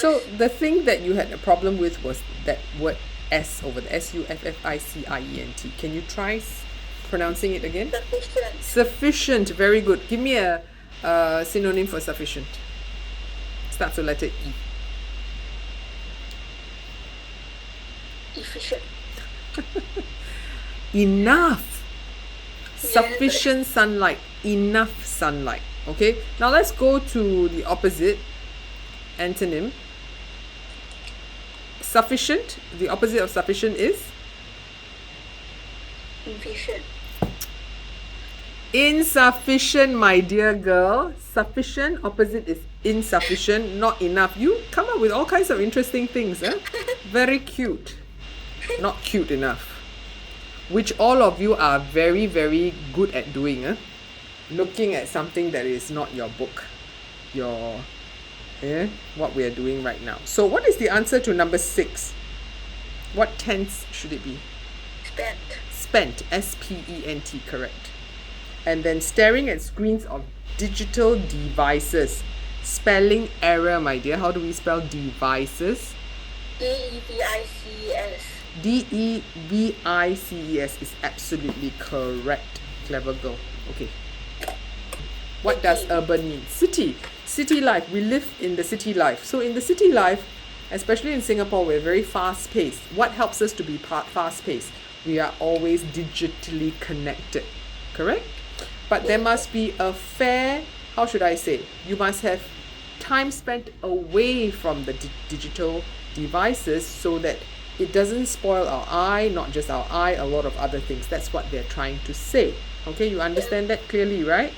So the thing that you had a problem with was that word S over the Sufficient. Can you try pronouncing it again? Sufficient. Sufficient. Very good. Give me a synonym for sufficient. Starts with letter E. Efficient. Enough. Yes. Sufficient sunlight. Enough sunlight. Okay. Now let's go to the opposite. Antonym. Sufficient. The opposite of sufficient is Efficient. insufficient, my dear girl. Sufficient opposite is insufficient, not enough. You come up with all kinds of interesting things, eh? Very cute. Not cute enough. Which all of you are very, very good at doing, eh? Looking at something that is not your book. What we are doing right now. So what is the answer to number 6? What tense should it be? Spent. Spent. S-P-E-N-T, correct. And then staring at screens of digital devices. Spelling error, my dear. How do we spell devices? D-E-V-I-C-E-S. D-E-V-I-C-E-S is absolutely correct. Clever girl. Okay. What does urban mean? City. City life. We live in the city life. So in the city life, especially in Singapore, we're very fast-paced. What helps us to be fast-paced? We are always digitally connected. Correct? But there must be a fair, how should I say? You must have time spent away from the digital devices so that it doesn't spoil our eye, not just our eye, a lot of other things. That's what they're trying to say. Okay, you understand that clearly, right?